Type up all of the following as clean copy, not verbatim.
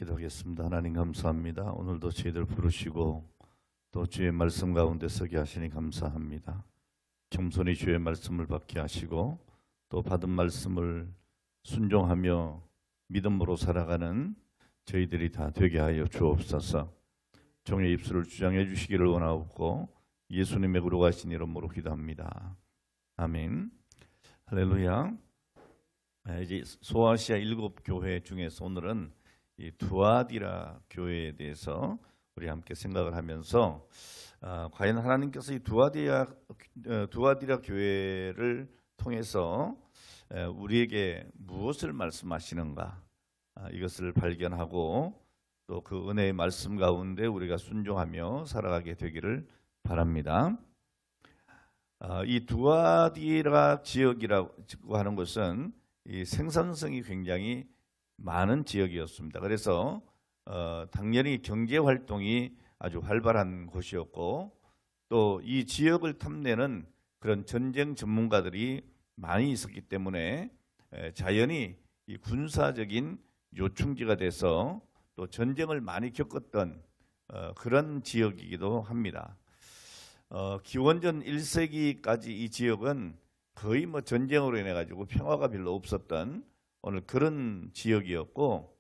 기도하겠습니다. 하나님 감사합니다. 오늘도 저희들 부르시고 또 주의 말씀 가운데 서게 하시니 감사합니다. 겸손히 주의 말씀을 받게 하시고 또 받은 말씀을 순종하며 믿음으로 살아가는 저희들이 다 되게 하여 주옵소서. 종의 입술을 주장해 주시기를 원하옵고 예수님의 거룩하신 이름으로 기도합니다. 아멘. 할렐루야. 이제 소아시아 7교회 중에서 오늘은 이 두아디라 교회에 대해서 우리 함께 생각을 하면서 과연 하나님께서 이 두아디라 교회를 통해서 우리에게 무엇을 말씀하시는가 이것을 발견하고 또 그 은혜의 말씀 가운데 우리가 순종하며 살아가게 되기를 바랍니다. 이 두아디라 지역이라고 하는 것은 이 생산성이 굉장히 많은 지역이었습니다. 그래서 당연히 경제 활동이 아주 활발한 곳이었고 또 이 지역을 탐내는 그런 전쟁 전문가들이 많이 있었기 때문에 자연히 이 군사적인 요충지가 돼서 또 전쟁을 많이 겪었던 그런 지역이기도 합니다. 기원전 1세기까지 이 지역은 거의 전쟁으로 인해 가지고 평화가 별로 없었던 오늘 그런 지역이었고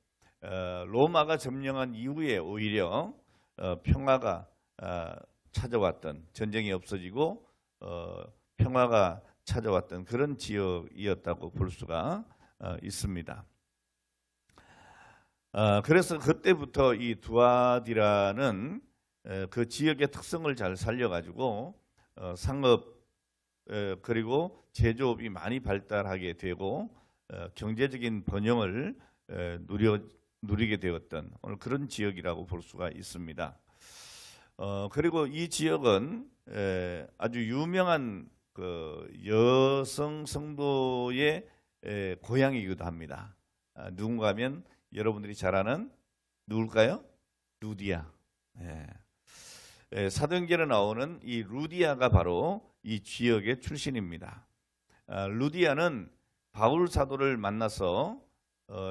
로마가 점령한 이후에 오히려 평화가 찾아왔던, 전쟁이 없어지고 평화가 찾아왔던 그런 지역이었다고 볼 수가 있습니다. 그래서 그때부터 이 두아디라는 그 지역의 특성을 잘 살려가지고 상업 그리고 제조업이 많이 발달하게 되고 경제적인 번영을 누리게 되었던 오늘 그런 지역이라고 볼 수가 있습니다. 그리고 이 지역은 아주 유명한 그 여성 성도의 고향이기도 합니다. 누군가 하면 여러분들이 잘 아는 누굴까요? 루디아. 사도행전에 나오는 이 루디아가 바로 이 지역의 출신입니다. 루디아는 바울 사도를 만나서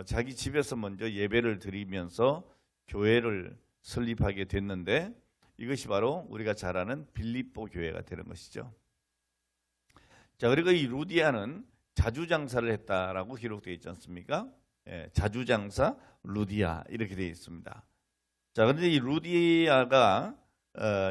자기 집에서 먼저 예배를 드리면서 교회를 설립하게 됐는데 이것이 바로 우리가 잘 아는 빌립보 교회가 되는 것이죠. 자, 그리고 이 루디아는 자주장사를 했다라고 기록되어 있지 않습니까? 자주장사 루디아 이렇게 되어 있습니다. 자, 그런데 이 루디아가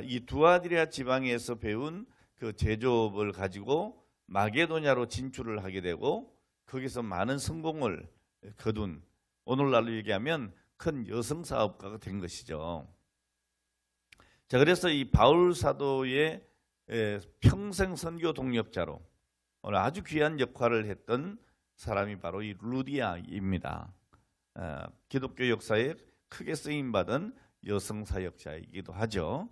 이 두아디라 지방에서 배운 그 제조업을 가지고 마게도냐로 진출을 하게 되고 거기서 많은 성공을 거둔 오늘날로 얘기하면 큰 여성 사업가가 된 것이죠. 자, 그래서 이 바울 사도의 평생 선교 동력자로 오늘 아주 귀한 역할을 했던 사람이 바로 이 루디아입니다. 기독교 역사에 크게 쓰임받은 여성 사역자이기도 하죠.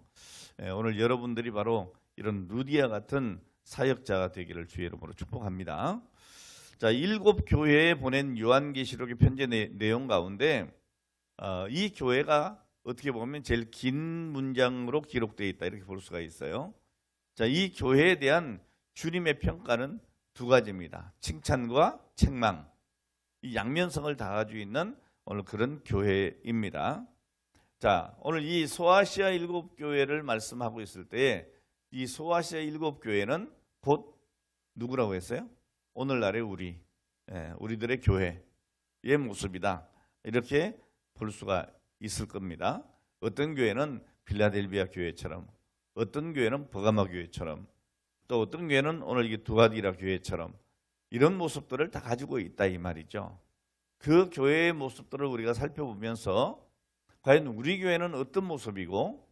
오늘 여러분들이 바로 이런 루디아 같은 사역자가 되기를 주의 이름으로 축복합니다. 자, 7교회에 보낸 요한계시록의 편지 내용 가운데 이 교회가 어떻게 보면 제일 긴 문장으로 기록되어 있다 이렇게 볼 수가 있어요. 자, 이 교회에 대한 주님의 평가는 두 가지입니다. 칭찬과 책망. 이 양면성을 다 가지고 있는 오늘 그런 교회입니다. 자, 오늘 이 소아시아 7교회를 말씀하고 있을 때 이 소아시아 7교회는 곧 누구라고 했어요? 오늘날의 우리들의 교회의 모습이다. 이렇게 볼 수가 있을 겁니다. 어떤 교회는 빌라델비아 교회처럼, 어떤 교회는 버가마 교회처럼, 또 어떤 교회는 오늘 이게 두아디라 교회처럼 이런 모습들을 다 가지고 있다 이 말이죠. 그 교회의 모습들을 우리가 살펴보면서 과연 우리 교회는 어떤 모습이고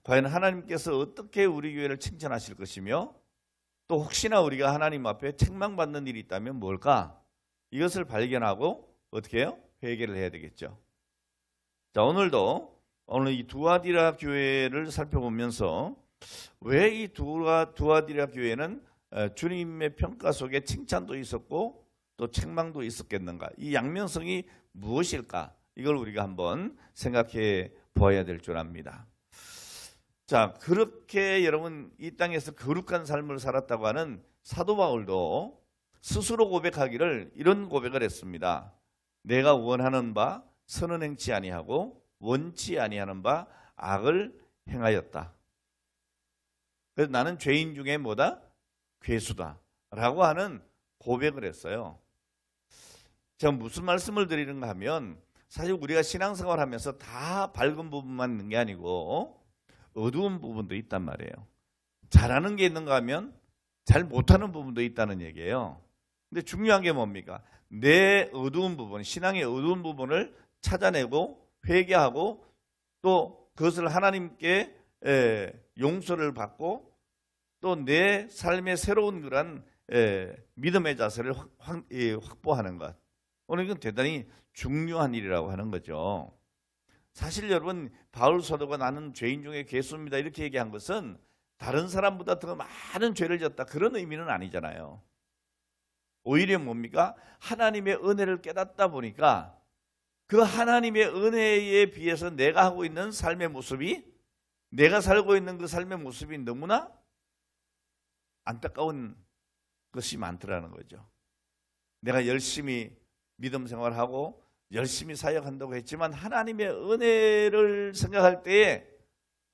과연 하나님께서 어떻게 우리 교회를 칭찬하실 것이며 또 혹시나 우리가 하나님 앞에 책망받는 일이 있다면 뭘까? 이것을 발견하고 어떻게 해요? 회개를 해야 되겠죠. 자, 오늘 이 두아디라 교회를 살펴보면서 왜 이 두아디라 교회는 주님의 평가 속에 칭찬도 있었고 또 책망도 있었겠는가? 이 양면성이 무엇일까? 이걸 우리가 한번 생각해 보아야 될 줄 압니다. 자, 그렇게 여러분 이 땅에서 거룩한 삶을 살았다고 하는 사도 바울도 스스로 고백하기를 이런 고백을 했습니다. 내가 원하는 바 선을 행치 아니하고 원치 아니하는 바 악을 행하였다. 그래서 나는 죄인 중에 뭐다? 괴수다 라고 하는 고백을 했어요. 제가 무슨 말씀을 드리는가 하면 사실 우리가 신앙생활 하면서 다 밝은 부분만 있는 게 아니고 어두운 부분도 있단 말이에요. 잘하는 게 있는가 하면 잘 못하는 부분도 있다는 얘기예요. 근데 중요한 게 뭡니까? 내 어두운 부분, 신앙의 어두운 부분을 찾아내고 회개하고 또 그것을 하나님께 용서를 받고 또 내 삶의 새로운 그런 믿음의 자세를 확보하는 것. 오늘 이건 대단히 중요한 일이라고 하는 거죠. 사실 여러분 바울 사도가 나는 죄인 중에 괴수입니다 이렇게 얘기한 것은 다른 사람보다 더 많은 죄를 졌다 그런 의미는 아니잖아요. 오히려 뭡니까? 하나님의 은혜를 깨닫다 보니까 그 하나님의 은혜에 비해서 내가 하고 있는 삶의 모습이 내가 살고 있는 그 삶의 모습이 너무나 안타까운 것이 많더라는 거죠. 내가 열심히 믿음 생활하고 열심히 사역한다고 했지만 하나님의 은혜를 생각할 때에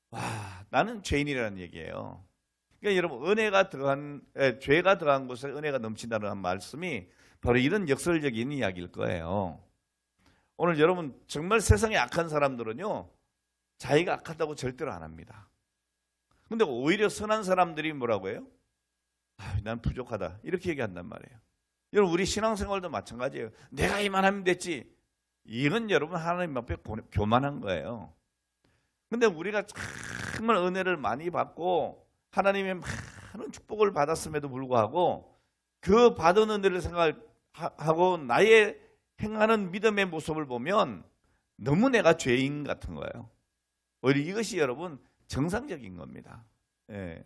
와 나는 죄인이라는 얘기예요. 그러니까 여러분 은혜가 들어간 죄가 들어간 곳에 은혜가 넘친다는 말씀이 바로 이런 역설적인 이야기일 거예요. 오늘 여러분 정말 세상에 악한 사람들은요 자기가 악하다고 절대로 안 합니다. 근데 오히려 선한 사람들이 뭐라고 해요? 난 부족하다 이렇게 얘기한단 말이에요. 여러분 우리 신앙생활도 마찬가지예요. 내가 이만하면 됐지. 이건 여러분 하나님 앞에 교만한 거예요. 근데 우리가 정말 은혜를 많이 받고 하나님의 많은 축복을 받았음에도 불구하고 그 받은 은혜를 생각하고 나의 행하는 믿음의 모습을 보면 너무 내가 죄인 같은 거예요. 오히려 이것이 여러분 정상적인 겁니다. 예.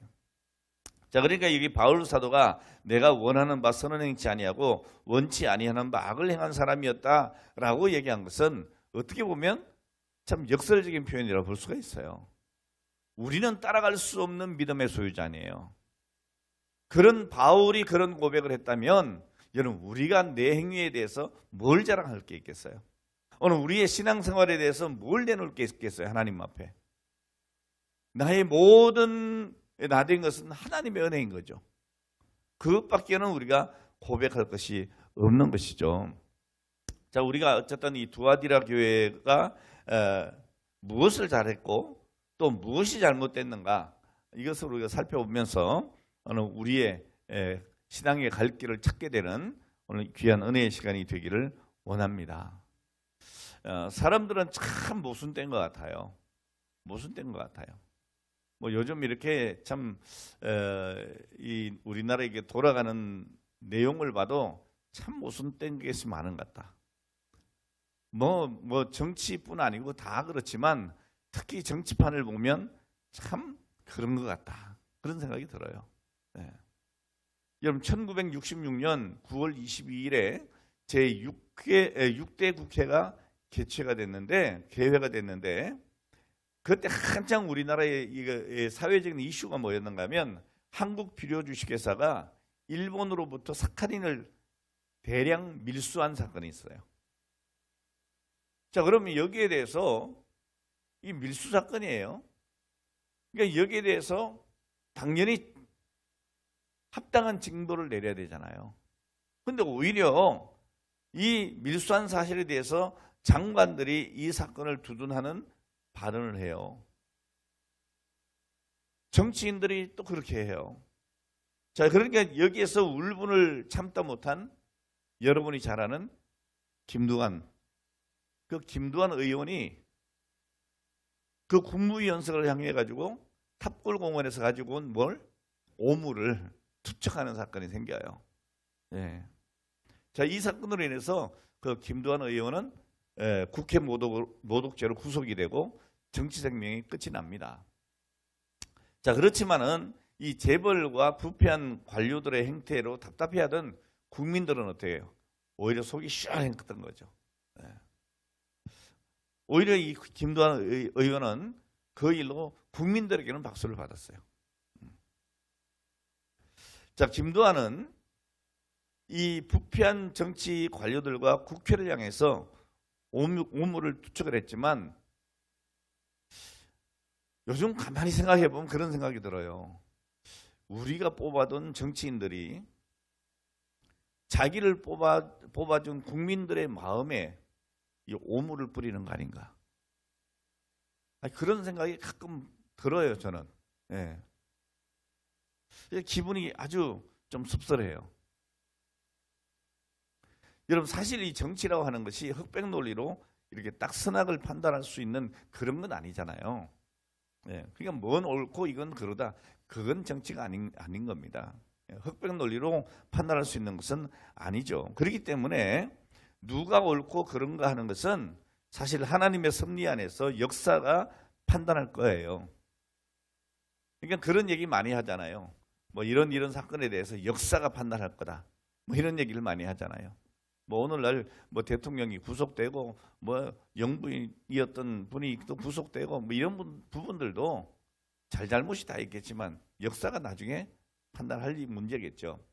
자, 그러니까 여기 바울 사도가 내가 원하는 바 선을 행치 아니하고 원치 아니하는 바 악을 행한 사람이었다라고 얘기한 것은 어떻게 보면 참 역설적인 표현이라고 볼 수가 있어요. 우리는 따라갈 수 없는 믿음의 소유자니에요. 그런 바울이 그런 고백을 했다면 여러분 우리가 내 행위에 대해서 뭘 자랑할 게 있겠어요? 오늘 우리의 신앙생활에 대해서 뭘 내놓을 게 있겠어요? 하나님 앞에. 나의 모든 나된 것은 하나님의 은혜인 거죠. 그것밖에는 우리가 고백할 것이 없는 것이죠. 자, 우리가 어쨌든 이 두아디라 교회가 무엇을 잘했고 또 무엇이 잘못됐는가 이것을 우리가 살펴보면서 오늘 우리의 신앙의 갈 길을 찾게 되는 오늘 귀한 은혜의 시간이 되기를 원합니다. 사람들은 참 모순된 것 같아요. 모순된 것 같아요. 뭐 요즘 이렇게 참 이 우리나라에 돌아가는 내용을 봐도 참 모순된 것이 많은 것 같다. 뭐 정치뿐 아니고 다 그렇지만 특히 정치판을 보면 참 그런 것 같다. 그런 생각이 들어요. 네. 여러분 1966년 9월 22일에 제6대 국회가 개최가 됐는데 개회가 됐는데 그때 한창 우리나라의 사회적인 이슈가 뭐였는가 하면 한국 비료주식회사가 일본으로부터 사카린을 대량 밀수한 사건이 있어요. 자, 그러면 여기에 대해서 이 밀수 사건이에요. 그러니까 여기에 대해서 당연히 합당한 징벌을 내려야 되잖아요. 그런데 오히려 이 밀수한 사실에 대해서 장관들이 이 사건을 두둔하는 발언을 해요. 정치인들이 또 그렇게 해요. 자, 그러니까 여기에서 울분을 참다 못한 여러분이 잘 아는 김두관, 그 김두관 의원이 그 국무위원석을 향해 가지고 탑골공원에서 가지고 온 오물을 투척하는 사건이 생겨요. 네. 자, 이 사건으로 인해서 그 김두관 의원은 국회 모독죄로 구속이 되고 정치 생명이 끝이 납니다. 자, 그렇지만은 이 재벌과 부패한 관료들의 행태로 답답해하던 국민들은 어떻게 해요? 오히려 속이 시원했던 거죠. 네. 오히려 이 김두관 의원은 그 일로 국민들에게는 박수를 받았어요. 자, 김두관은 이 부패한 정치 관료들과 국회를 향해서 오물을 투척을 했지만 요즘 가만히 생각해 보면 그런 생각이 들어요. 우리가 뽑아둔 정치인들이 자기를 뽑아준 국민들의 마음에 이 오물을 뿌리는 거 아닌가? 그런 생각이 가끔 들어요, 저는. 예. 기분이 아주 좀 씁쓸해요. 여러분, 사실 이 정치라고 하는 것이 흑백 논리로 이렇게 딱 선악을 판단할 수 있는 그런 건 아니잖아요. 예. 그러니까 뭔 옳고 이건 그러다. 그건 정치가 아닌 겁니다. 흑백 논리로 판단할 수 있는 것은 아니죠. 그렇기 때문에 누가 옳고 그런가 하는 것은 사실 하나님의 섭리 안에서 역사가 판단할 거예요. 그러니까 그런 얘기 많이 하잖아요. 뭐 이런 사건에 대해서 역사가 판단할 거다. 뭐 이런 얘기를 많이 하잖아요. 뭐 오늘날 뭐 대통령이 구속되고 뭐 영부인이었던 분이 또 구속되고 뭐 이런 부분들도 잘못이 다 있겠지만 역사가 나중에 판단할 문제겠죠.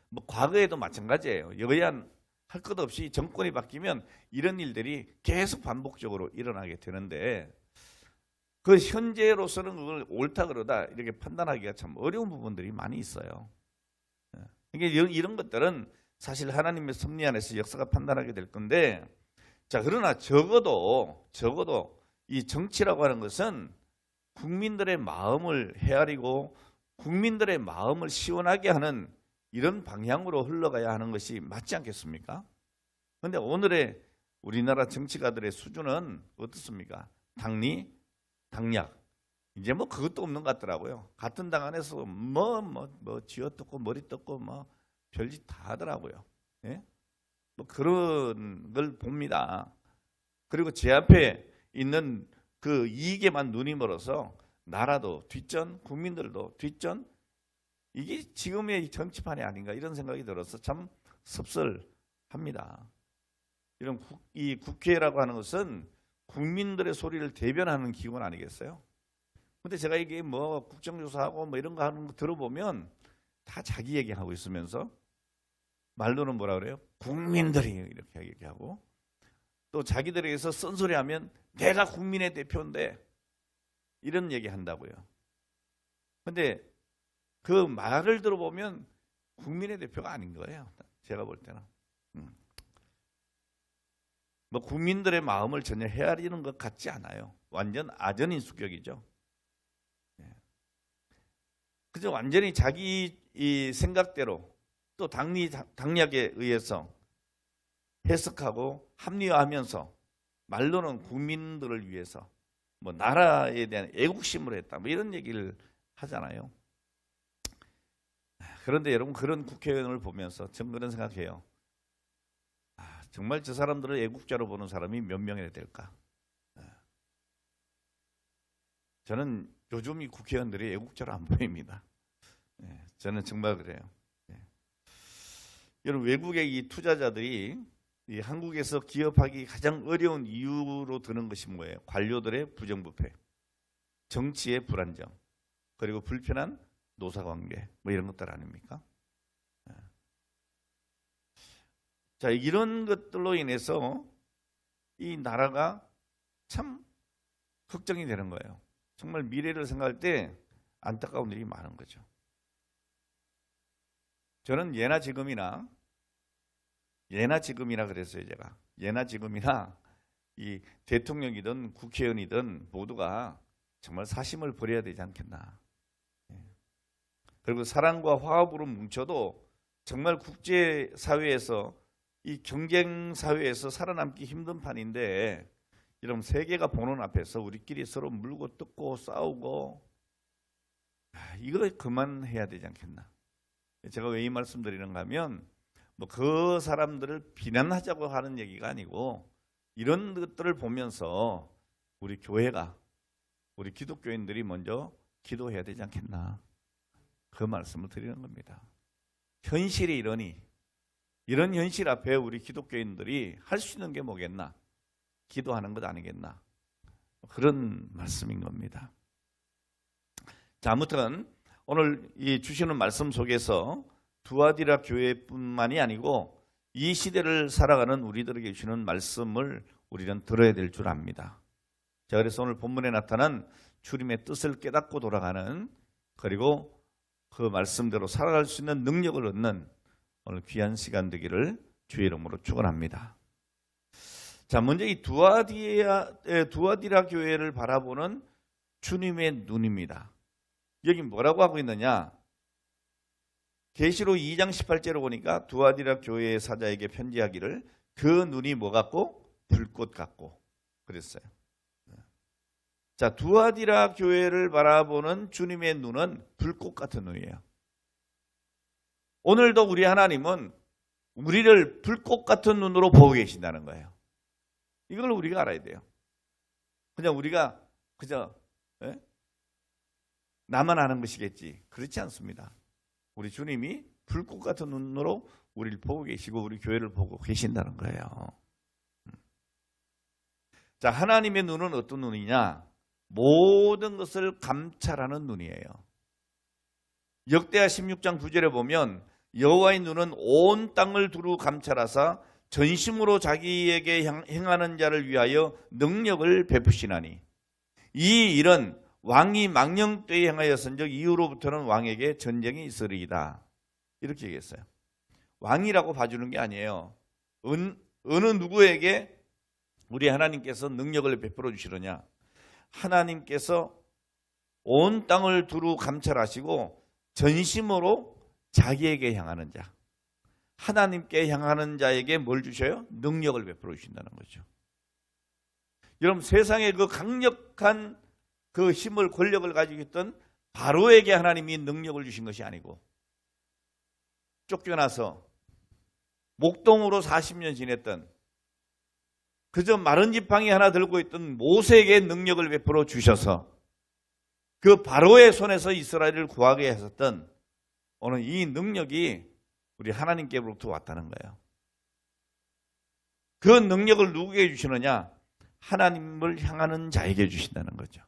뭐 과거에도 마찬가지예요. 여야 할 것 없이 정권이 바뀌면 이런 일들이 계속 반복적으로 일어나게 되는데 그 현재로서는 그걸 옳다 그러다 이렇게 판단하기가 참 어려운 부분들이 많이 있어요. 그러니까 이런 것들은 사실 하나님의 섭리 안에서 역사가 판단하게 될 건데, 자, 그러나 적어도 이 정치라고 하는 것은 국민들의 마음을 헤아리고 국민들의 마음을 시원하게 하는 이런 방향으로 흘러가야 하는 것이 맞지 않겠습니까? 그런데 오늘의 우리나라 정치가들의 수준은 어떻습니까? 당리, 당략. 이제 뭐 그것도 없는 것 같더라고요. 같은 당 안에서 뭐 쥐어뜯고 머리 뜯고 뭐 별짓 다 하더라고요. 예? 뭐 그런 걸 봅니다. 그리고 제 앞에 있는 그 이익에만 눈이 멀어서 나라도 뒷전, 국민들도 뒷전, 이게 지금의 정치판이 아닌가 이런 생각이 들어서 참 섭섭합니다. 이 국회라고 하는 것은 국민들의 소리를 대변하는 기관 아니겠어요? 근데 제가 이게 뭐 국정조사하고 뭐 이런 거 하는 거 들어보면 다 자기 얘기하고 있으면서 말로는 뭐라 그래요? 국민들이 이렇게 얘기하고 또 자기들에게서 쓴소리하면 내가 국민의 대표인데 이런 얘기 한다고요. 근데 그 말을 들어보면 국민의 대표가 아닌 거예요. 제가 볼 때는. 뭐 국민들의 마음을 전혀 헤아리는 것 같지 않아요. 완전 아전인수격이죠. 그저 완전히 자기 이 생각대로 또 당략에 의해서 해석하고 합리화하면서 말로는 국민들을 위해서 뭐 나라에 대한 애국심을 했다 뭐 이런 얘기를 하잖아요. 그런데 여러분 그런 국회의원을 보면서 저는 그런 생각해요. 정말 저 사람들을 애국자로 보는 사람이 몇 명이나 될까? 저는 요즘 이 국회의원들이 애국자로 안 보입니다. 저는 정말 그래요. 여러분 외국의 이 투자자들이 이 한국에서 기업하기 가장 어려운 이유로 드는 것이 뭐예요? 관료들의 부정부패, 정치의 불안정, 그리고 불편한 노사관계 뭐 이런 것들 아닙니까? 자, 이런 것들로 인해서 이 나라가 참 걱정이 되는 거예요. 정말 미래를 생각할 때 안타까운 일이 많은 거죠. 저는 예나 지금이나 그랬어요. 제가 예나 지금이나 이 대통령이든 국회의원이든 모두가 정말 사심을 버려야 되지 않겠나. 그리고 사랑과 화합으로 뭉쳐도 정말 국제사회에서 이 경쟁사회에서 살아남기 힘든 판인데 이런 세계가 보는 앞에서 우리끼리 서로 물고 뜯고 싸우고 이거 그만해야 되지 않겠나. 제가 왜 이 말씀드리는가 하면 뭐 그 사람들을 비난하자고 하는 얘기가 아니고 이런 것들을 보면서 우리 교회가 우리 기독교인들이 먼저 기도해야 되지 않겠나. 그 말씀을 드리는 겁니다. 현실이 이러니 이런 현실 앞에 우리 기독교인들이 할 수 있는 게 뭐겠나? 기도하는 것 아니겠나? 그런 말씀인 겁니다. 자, 아무튼 오늘 이 주시는 말씀 속에서 두아디라 교회뿐만이 아니고 이 시대를 살아가는 우리들에게 주시는 말씀을 우리는 들어야 될 줄 압니다. 자, 그래서 오늘 본문에 나타난 주님의 뜻을 깨닫고 돌아가는, 그리고 그 말씀대로 살아갈 수 있는 능력을 얻는 오늘 귀한 시간 되기를 주의 이름으로 축원합니다. 자, 먼저 이 두아디라 교회를 바라보는 주님의 눈입니다. 여기 뭐라고 하고 있느냐? 계시록 2장 18절을 보니까 두아디라 교회의 사자에게 편지하기를 그 눈이 뭐 같고? 불꽃 같고 그랬어요. 자, 두아디라 교회를 바라보는 주님의 눈은 불꽃 같은 눈이에요. 오늘도 우리 하나님은 우리를 불꽃 같은 눈으로 보고 계신다는 거예요. 이걸 우리가 알아야 돼요. 그냥 우리가 나만 아는 것이겠지, 그렇지 않습니다. 우리 주님이 불꽃 같은 눈으로 우리를 보고 계시고 우리 교회를 보고 계신다는 거예요. 자, 하나님의 눈은 어떤 눈이냐? 모든 것을 감찰하는 눈이에요. 역대하 16장 9절에 보면 여호와의 눈은 온 땅을 두루 감찰하사 전심으로 자기에게 행하는 자를 위하여 능력을 베푸시나니 이 일은 왕이 망령 때에 행하였은즉 이후로부터는 왕에게 전쟁이 있으리이다. 이렇게 얘기했어요. 왕이라고 봐주는 게 아니에요. 어느 누구에게 우리 하나님께서 능력을 베풀어 주시느냐? 하나님께서 온 땅을 두루 감찰하시고 전심으로 자기에게 향하는 자, 하나님께 향하는 자에게 뭘 주셔요? 능력을 베풀어 주신다는 거죠. 여러분, 세상에 그 강력한 그 힘을, 권력을 가지고 있던 바로에게 하나님이 능력을 주신 것이 아니고, 쫓겨나서 목동으로 40년 지냈던 그저 마른 지팡이 하나 들고 있던 모세에게 능력을 베풀어 주셔서 그 바로의 손에서 이스라엘을 구하게 하셨던 오늘 이 능력이 우리 하나님께로부터 왔다는 거예요. 그 능력을 누구에게 주시느냐? 하나님을 향하는 자에게 주신다는 거죠.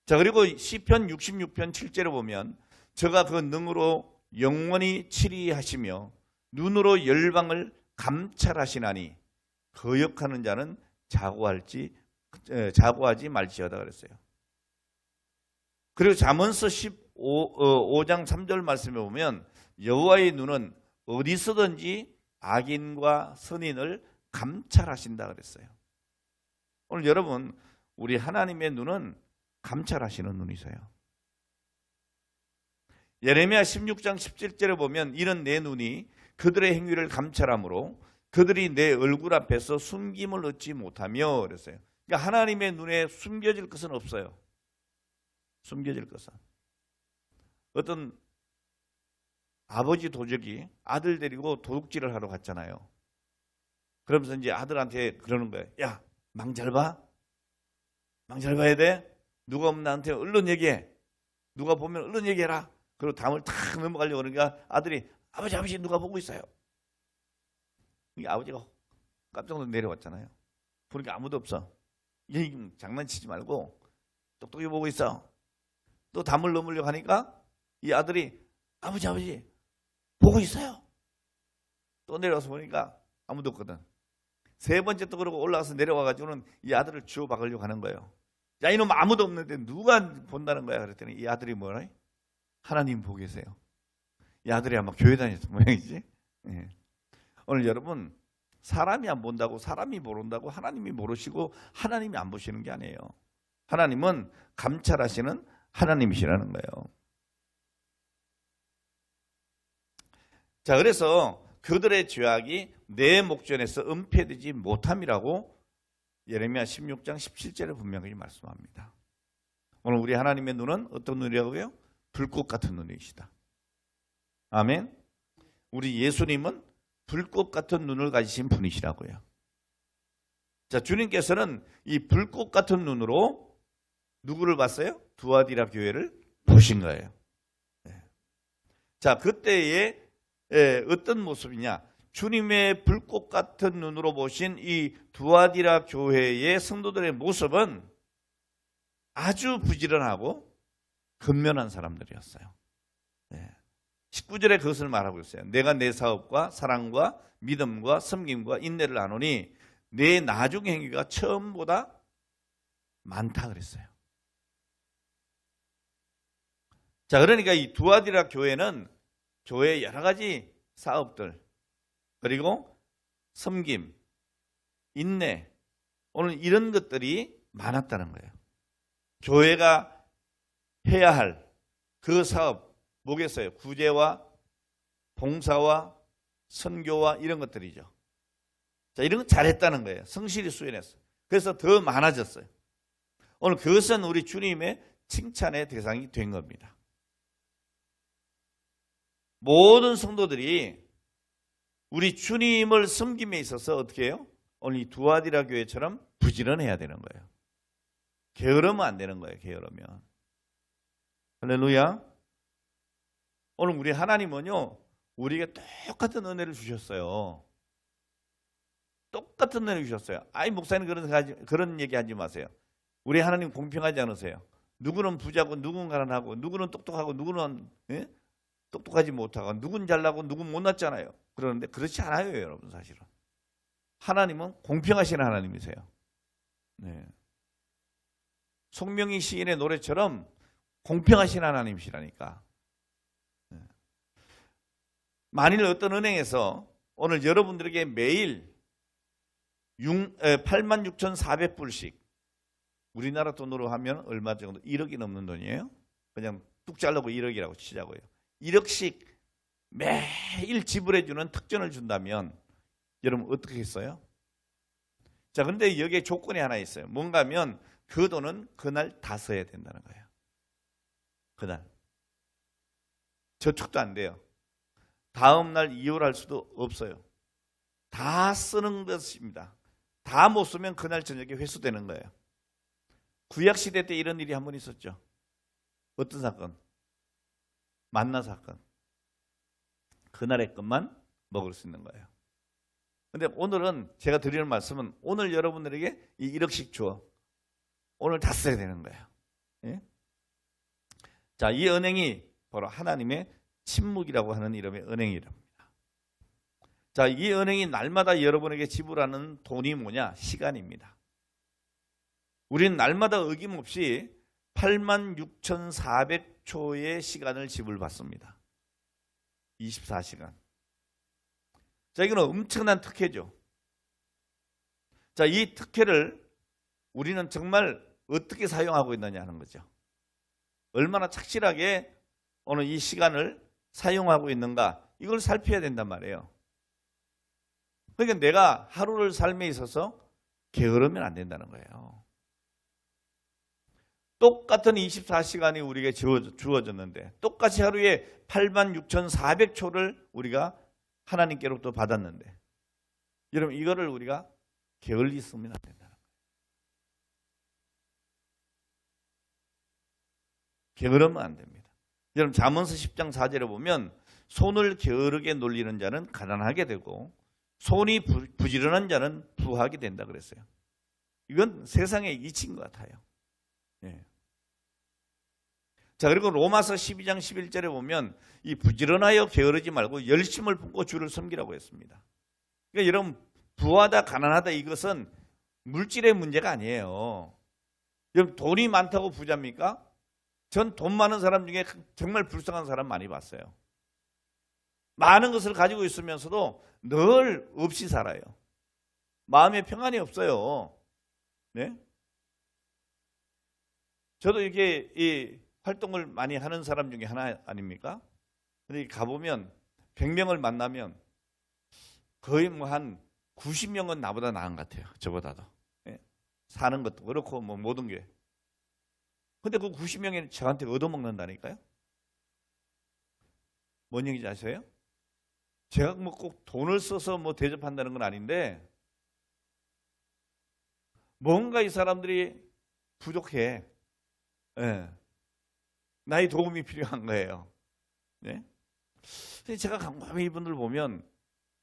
자, 그리고 시편 66편 7절에 보면 저가 그 능으로 영원히 치리하시며 눈으로 열방을 감찰하시나니 거역하는 자는 자고하지 말지어다 그랬어요. 그리고 잠언서 15장 3절 말씀에 보면 여호와의 눈은 어디서든지 악인과 선인을 감찰하신다 그랬어요. 오늘 여러분, 우리 하나님의 눈은 감찰하시는 눈이세요. 예레미야 16장 17절에 보면 이는 내 눈이 그들의 행위를 감찰함으로 그들이 내 얼굴 앞에서 숨김을 얻지 못하며 그랬어요. 그러니까 하나님의 눈에 숨겨질 것은 없어요. 숨겨질 것은. 어떤 아버지 도적이 아들 데리고 도둑질을 하러 갔잖아요. 그러면서 이제 아들한테 그러는 거예요. 야, 망 잘 봐? 망 잘 봐야 돼? 누가 오면 나한테 얼른 얘기해. 누가 보면 얼른 얘기해라. 그리고 담을 탁 넘어가려고 그러니까 아들이 아버지 누가 보고 있어요. 이 아버지가 깜짝 놀라 내려왔잖아요. 보니까 아무도 없어. 장난치지 말고 똑똑히 보고 있어. 또 담을 넘으려고 하니까 이 아들이 아버지 보고 있어요. 또 내려와서 보니까 아무도 없거든. 세 번째 또 그러고 올라가서 내려와가지고는 이 아들을 주워 박으려고 하는 거예요. 야, 이놈 아무도 없는데 누가 본다는 거야? 그랬더니 이 아들이 뭐라? 하나님 보고 계세요. 이 아들이 아마 교회 다녔던 모양이지. 네. 오늘 여러분, 사람이 안 본다고, 사람이 모른다고 하나님이 모르시고 하나님이 안 보시는 게 아니에요. 하나님은 감찰하시는 하나님이시라는 거예요. 자, 그래서 그들의 죄악이 내 목전에서 은폐되지 못함이라고 예레미야 16장 17절에 분명히 말씀합니다. 오늘 우리 하나님의 눈은 어떤 눈이라고요? 불꽃 같은 눈이시다. 아멘. 우리 예수님은 불꽃 같은 눈을 가지신 분이시라고요. 자, 주님께서는 이 불꽃 같은 눈으로 누구를 봤어요? 두아디라 교회를 보신 거예요. 자, 그때에 어떤 모습이냐? 주님의 불꽃 같은 눈으로 보신 이 두아디라 교회의 성도들의 모습은 아주 부지런하고 근면한 사람들이었어요. 19절에 그것을 말하고 있어요. 내가 내 사업과 사랑과 믿음과 섬김과 인내를 아노니 내 나중 행위가 처음보다 많다 그랬어요. 자, 그러니까 이 두아디라 교회는 교회의 여러 가지 사업들, 그리고 섬김, 인내, 오늘 이런 것들이 많았다는 거예요. 교회가 해야 할 그 사업 뭐겠어요? 구제와 봉사와 선교와 이런 것들이죠. 자, 이런 거 잘했다는 거예요. 성실히 수행했어요. 그래서 더 많아졌어요. 오늘 그것은 우리 주님의 칭찬의 대상이 된 겁니다. 모든 성도들이 우리 주님을 섬김에 있어서 어떻게 해요? 오늘 이 두아디라 교회처럼 부지런해야 되는 거예요. 게으르면 안 되는 거예요. 게으르면. 할렐루야. 오늘 우리 하나님은요, 우리에게 똑같은 은혜를 주셨어요. 똑같은 은혜를 주셨어요. 아이, 목사님 그런 얘기 하지 마세요. 우리 하나님 공평하지 않으세요? 누구는 부자고 누구는 가난하고 누구는 똑똑하고 누구는 똑똑하지 못하고 누군 잘나고 누군 못났잖아요. 그러는데 그렇지 않아요, 여러분. 사실은 하나님은 공평하신 하나님이세요. 네. 송명희 시인의 노래처럼 공평하신 하나님이시라니까. 네. 만일 어떤 은행에서 오늘 여러분들에게 매일 86,400불씩 우리나라 돈으로 하면 얼마 정도? 1억이 넘는 돈이에요. 그냥 뚝 잘라고 1억이라고 치자고요. 1억씩 매일 지불해주는 특전을 준다면 여러분 어떻게 했어요? 자, 그런데 여기에 조건이 하나 있어요. 뭔가 하면 그 돈은 그날 다 써야 된다는 거예요. 그날. 저축도 안 돼요. 다음 날 이혼할 수도 없어요. 다 쓰는 것입니다. 다 못 쓰면 그날 저녁에 회수되는 거예요. 구약시대 때 이런 일이 한 번 있었죠. 어떤 사건? 만나 사건. 그날의 것만 먹을 수 있는 거예요. 근데 오늘은 제가 드리는 말씀은 오늘 여러분들에게 이 1억씩 줘. 오늘 다 써야 되는 거예요. 예? 자, 이 은행이 바로 하나님의 침묵이라고 하는 이름의 은행이랍니다. 자, 이 은행이 날마다 여러분에게 지불하는 돈이 뭐냐? 시간입니다. 우리는 날마다 어김없이 86,400초의 시간을 지불받습니다. 24시간. 자, 이거는 엄청난 특혜죠. 자, 이 특혜를 우리는 정말 어떻게 사용하고 있느냐 하는 거죠. 얼마나 착실하게 오늘 이 시간을 사용하고 있는가, 이걸 살펴야 된단 말이에요. 그러니까 내가 하루를 삶에 있어서 게으르면 안 된다는 거예요. 똑같은 24시간이 우리에게 주어졌는데 똑같이 하루에 86,400초를 우리가 하나님께로부터 받았는데 여러분 이거를 우리가 게을리 쓰면 안 된다는 거예요. 게으르면 안 됩니다. 여러분 잠언서 10장 4절에 보면 손을 게으르게 놀리는 자는 가난하게 되고 손이 부지런한 자는 부하게 된다 그랬어요. 이건 세상의 이치인 것 같아요. 예. 자, 그리고 로마서 12장 11절에 보면 이 부지런하여 게으르지 말고 열심을 품고 주를 섬기라고 했습니다. 그러니까 여러분 부하다 가난하다 이것은 물질의 문제가 아니에요. 여러분 돈이 많다고 부자입니까? 전 돈 많은 사람 중에 정말 불쌍한 사람 많이 봤어요. 많은 것을 가지고 있으면서도 늘 없이 살아요. 마음에 평안이 없어요. 네? 저도 이렇게 이 활동을 많이 하는 사람 중에 하나 아닙니까? 근데 가보면 100명을 만나면 거의 뭐 한 90명은 나보다 나은 것 같아요. 저보다도. 예? 사는 것도 그렇고 뭐 모든 게. 근데 그 90명이 저한테 얻어먹는다니까요. 뭔 얘기인지 아세요? 제가 뭐 꼭 돈을 써서 뭐 대접한다는 건 아닌데 뭔가 이 사람들이 부족해. 예. 나의 도움이 필요한 거예요. 네? 제가 깜깜이 이분들 보면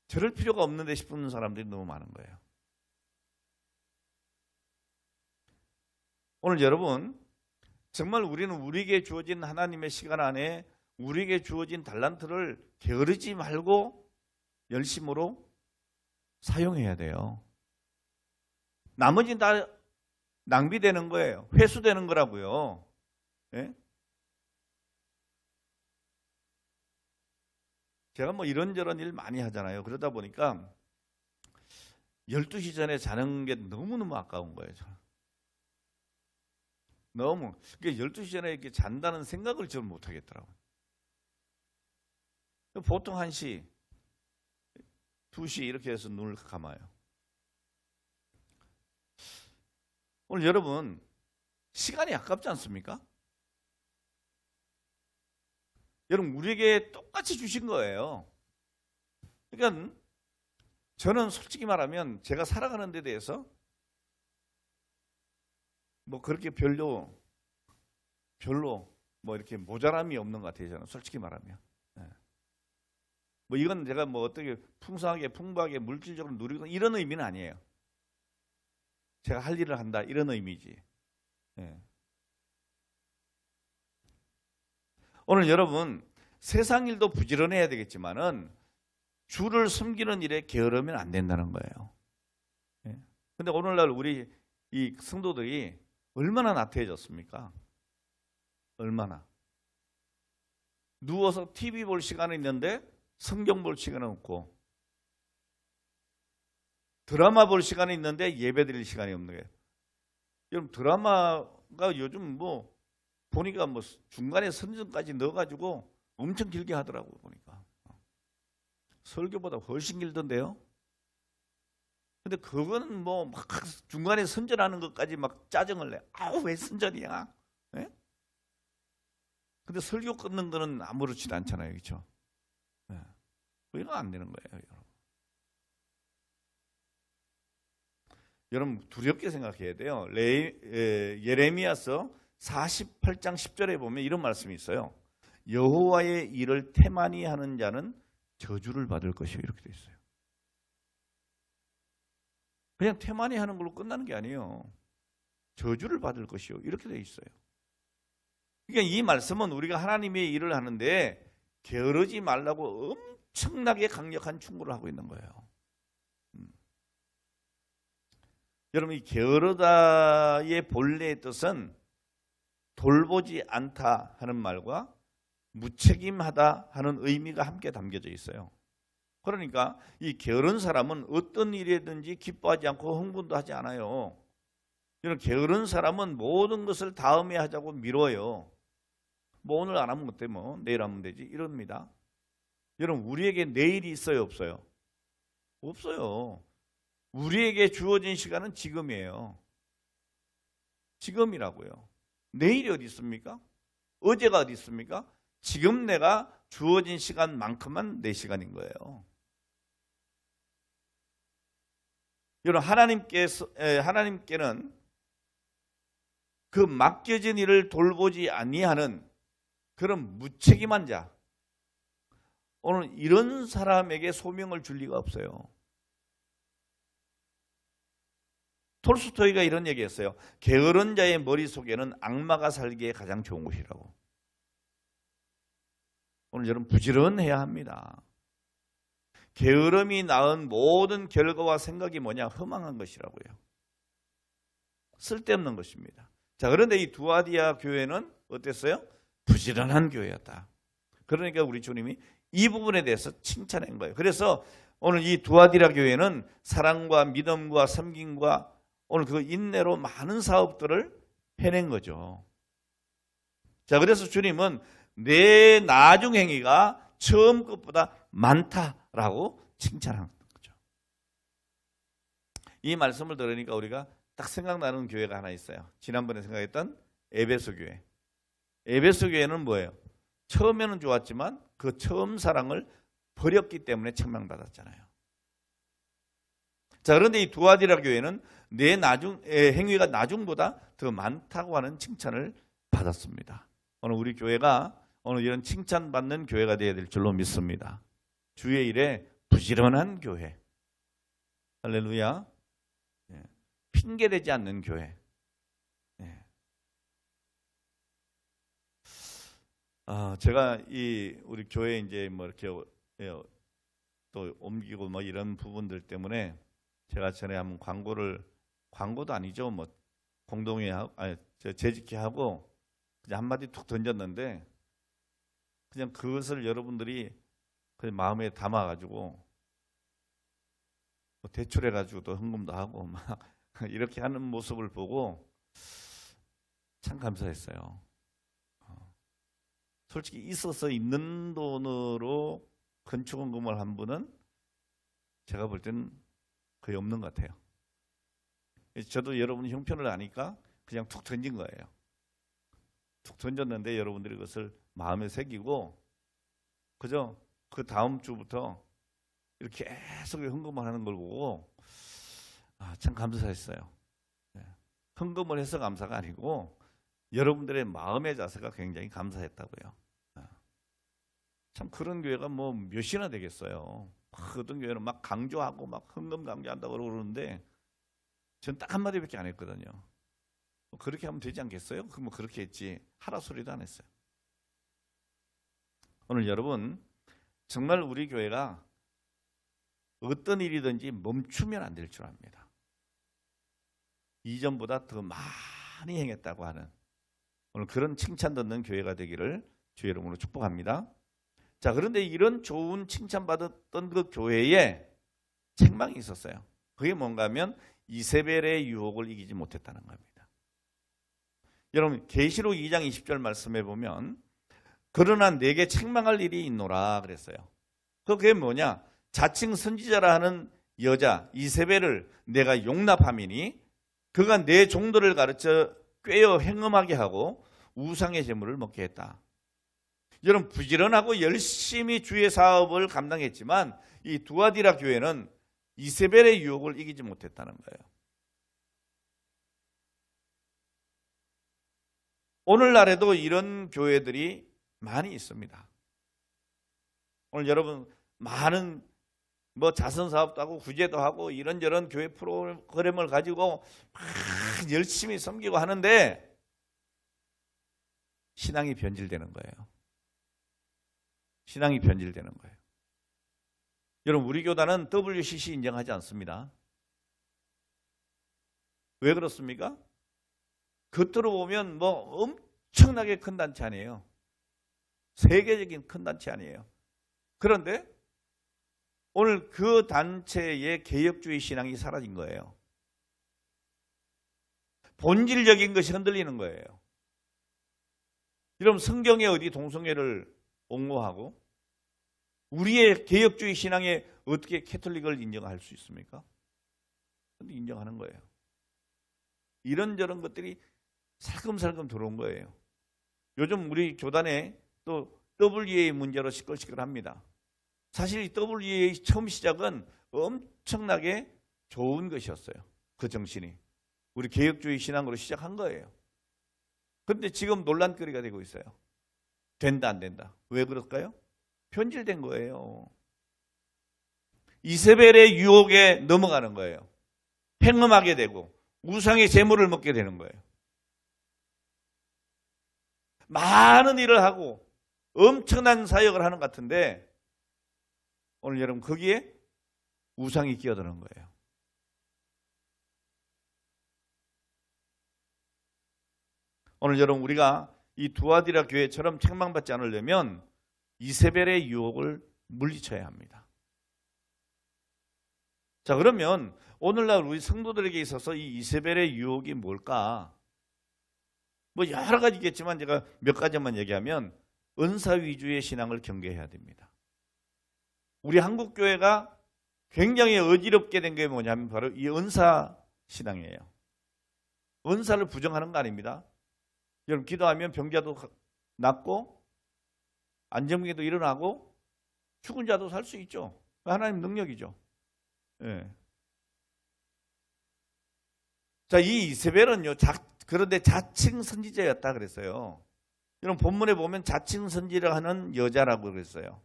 저럴 필요가 없는데 싶은 사람들이 너무 많은 거예요. 오늘 여러분 정말 우리는 우리에게 주어진 하나님의 시간 안에 우리에게 주어진 달란트를 게으르지 말고 열심으로 사용해야 돼요. 나머지는 다 낭비되는 거예요. 회수되는 거라고요. 예? 제가 뭐 이런저런 일 많이 하잖아요. 그러다 보니까 12시 전에 자는 게 너무너무 아까운 거예요. 저는. 너무. 그러니까 12시 전에 이렇게 잔다는 생각을 저는 못 하겠더라고요. 보통 1시, 2시 이렇게 해서 눈을 감아요. 오늘 여러분, 시간이 아깝지 않습니까? 여러분, 우리에게 똑같이 주신 거예요. 그러니까 저는 솔직히 말하면 제가 살아가는 데 대해서 뭐 그렇게 별로 뭐 이렇게 모자람이 없는 것 같아요. 저는 솔직히 말하면. 뭐 이건 제가 뭐 어떻게 풍성하게 풍부하게 물질적으로 누리고 이런 의미는 아니에요. 제가 할 일을 한다 이런 의미지. 오늘 여러분 세상 일도 부지런해야 되겠지만은 주를 섬기는 일에 게으르면 안 된다는 거예요. 근데 오늘날 우리 이 성도들이 얼마나 나태해졌습니까? 얼마나. 누워서 TV 볼 시간은 있는데 성경 볼 시간은 없고 드라마 볼 시간이 있는데 예배 드릴 시간이 없는 거예요. 여러분 드라마가 요즘 뭐 보니까 뭐 중간에 선전까지 넣어가지고 엄청 길게 하더라고요. 보니까 설교보다 훨씬 길던데요. 근데 그거는 뭐 막 중간에 선전하는 것까지 막 짜증을 내. 아우 왜 선전이야? 네? 근데 설교 끊는 거는 아무렇지도 않잖아요, 그렇죠? 네. 이거 안 되는 거예요, 여러분. 여러분 두렵게 생각해야 돼요. 예레미야서 48장 10절에 보면 이런 말씀이 있어요. 여호와의 일을 태만히 하는 자는 저주를 받을 것이요 이렇게 돼 있어요. 그냥 태만히 하는 걸로 끝나는 게 아니에요. 저주를 받을 것이요 이렇게 돼 있어요. 그러니까 이 말씀은 우리가 하나님의 일을 하는데 게으르지 말라고 엄청나게 강력한 충고를 하고 있는 거예요. 여러분 이 게으르다의 본래의 뜻은 돌보지 않다 하는 말과 무책임하다 하는 의미가 함께 담겨져 있어요. 그러니까 이 게으른 사람은 어떤 일이든지 기뻐하지 않고 흥분도 하지 않아요. 이런 게으른 사람은 모든 것을 다음에 하자고 미뤄요. 뭐 오늘 안 하면 어때 뭐 내일 하면 되지 이럽니다. 여러분 우리에게 내일이 있어요 없어요? 없어요. 우리에게 주어진 시간은 지금이에요. 지금이라고요. 내일이 어디 있습니까? 어제가 어디 있습니까? 지금 내가 주어진 시간만큼만 내 시간인 거예요. 여러분 하나님께는 그 맡겨진 일을 돌보지 아니하는 그런 무책임한 자, 오늘 이런 사람에게 소명을 줄 리가 없어요. 톨스토이가 이런 얘기했어요. 게으른 자의 머릿속에는 악마가 살기에 가장 좋은 곳이라고. 오늘 여러분 부지런해야 합니다. 게으름이 낳은 모든 결과와 생각이 뭐냐? 허망한 것이라고요. 쓸데없는 것입니다. 자, 그런데 이 두아디아 교회는 어땠어요? 부지런한 교회였다. 그러니까 우리 주님이 이 부분에 대해서 칭찬한 거예요. 그래서 오늘 이 두아디라 교회는 사랑과 믿음과 섬김과 오늘 그 인내로 많은 사업들을 해낸 거죠. 자, 그래서 주님은 내 나중 행위가 처음 것보다 많다라고 칭찬한 거죠. 이 말씀을 들으니까 우리가 딱 생각나는 교회가 하나 있어요. 지난번에 생각했던 에베소 교회. 에베소 교회는 뭐예요? 처음에는 좋았지만 그 처음 사랑을 버렸기 때문에 책망받았잖아요. 자, 그런데 이 두아디라 교회는 내 행위가 나중보다 더 많다고 하는 칭찬을 받았습니다. 오늘 우리 교회가 오늘 이런 칭찬받는 교회가 되어야 될 줄로 믿습니다. 주의 일에 부지런한 교회. 할렐루야. 핑계대지 않는 교회. 제가 우리 교회 이제 뭐 이렇게 또 옮기고 뭐 이런 부분들 때문에 제가 전에 한번 광고도 아니죠. 뭐 공동회 재직회 하고 그냥 한마디 툭 던졌는데 그냥 그것을 여러분들이 그냥 마음에 담아가지고 뭐 대출해가지고 또 헌금도 하고 막 이렇게 하는 모습을 보고 참 감사했어요. 솔직히 있어서 있는 돈으로 건축헌금을 한 분은 제가 볼 때는 거의 없는 것 같아요. 저도 여러분 형편을 아니까 그냥 툭 던진 거예요. 툭 던졌는데 여러분들이 그것을 마음에 새기고 그저 그 다음 주부터 이렇게 계속 헌금을 하는 걸 보고 참 감사했어요. 헌금을 해서 감사가 아니고 여러분들의 마음의 자세가 굉장히 감사했다고요. 참 그런 교회가 뭐 몇이나 되겠어요. 어떤 교회는 막 강조하고 막 헌금 강조한다고 그러는데 전 딱 한마디밖에 안 했거든요. 그렇게 하면 되지 않겠어요? 그럼 그렇게 했지 하라 소리도 안 했어요. 오늘 여러분 정말 우리 교회가 어떤 일이든지 멈추면 안 될 줄 압니다. 이전보다 더 많이 행했다고 하는 오늘 그런 칭찬 듣는 교회가 되기를 주의 이름으로 축복합니다. 자, 그런데 이런 좋은 칭찬받았던 그 교회에 책망이 있었어요. 그게 뭔가 하면 이세벨의 유혹을 이기지 못했다는 겁니다. 여러분 계시록 2장 20절 말씀해 보면 그러나 내게 책망할 일이 있노라 그랬어요. 그게 뭐냐? 자칭 선지자라 하는 여자 이세벨을 내가 용납함이니 그가 내 종들을 가르쳐 꾀어 행음하게 하고 우상의 제물을 먹게 했다. 여러분 부지런하고 열심히 주의 사업을 감당했지만 이 두아디라 교회는 이세벨의 유혹을 이기지 못했다는 거예요. 오늘날에도 이런 교회들이 많이 있습니다. 오늘 여러분 많은 뭐 자선 사업도 하고 구제도 하고 이런저런 교회 프로그램을 가지고 막 열심히 섬기고 하는데 신앙이 변질되는 거예요. 신앙이 변질되는 거예요. 여러분 우리 교단은 WCC 인정하지 않습니다. 왜 그렇습니까? 겉으로 보면 뭐 엄청나게 큰 단체 아니에요. 세계적인 큰 단체 아니에요. 그런데 오늘 그 단체의 개혁주의 신앙이 사라진 거예요. 본질적인 것이 흔들리는 거예요. 여러분 성경에 어디 동성애를 옹호하고 우리의 개혁주의 신앙에 어떻게 캐톨릭을 인정할 수 있습니까? 근데 인정하는 거예요. 이런저런 것들이 살금살금 들어온 거예요. 요즘 우리 교단에 또 WEA 문제로 시끌시끌합니다. 사실 이 WEA 처음 시작은 엄청나게 좋은 것이었어요. 그 정신이. 우리 개혁주의 신앙으로 시작한 거예요. 그런데 지금 논란거리가 되고 있어요. 된다 안 된다. 왜 그럴까요? 변질된 거예요. 이세벨의 유혹에 넘어가는 거예요. 행음하게 되고 우상의 제물을 먹게 되는 거예요. 많은 일을 하고 엄청난 사역을 하는 것 같은데 오늘 여러분 거기에 우상이 끼어드는 거예요. 오늘 여러분 우리가 이 두아디라 교회처럼 책망받지 않으려면 이세벨의 유혹을 물리쳐야 합니다. 자, 그러면 오늘날 우리 성도들에게 있어서 이 이세벨의 유혹이 뭘까? 뭐 여러 가지 있겠지만 제가 몇 가지만 얘기하면 은사 위주의 신앙을 경계해야 됩니다. 우리 한국 교회가 굉장히 어지럽게 된 게 뭐냐면 바로 이 은사 신앙이에요. 은사를 부정하는 거 아닙니다. 여러분 기도하면 병자도 낫고 안정기도 일어나고 죽은 자도 살 수 있죠. 하나님 능력이죠. 예. 자, 이 이세벨은요, 그런데 자칭 선지자였다 그랬어요. 여러분 본문에 보면 자칭 선지를 하는 여자라고 그랬어요.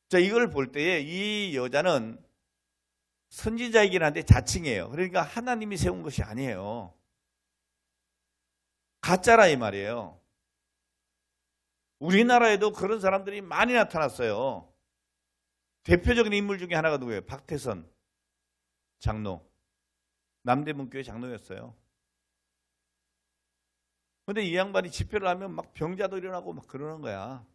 자, 이걸 볼 때에 이 여자는 선지자이긴 한데 자칭이에요. 그러니까 하나님이 세운 것이 아니에요. 가짜라 이 말이에요. 우리나라에도 그런 사람들이 많이 나타났어요. 대표적인 인물 중에 하나가 누구예요? 박태선 장로. 남대문교회 장로였어요. 근데 이 양반이 집회를 하면 막 병자도 일어나고 막 그러는 거야.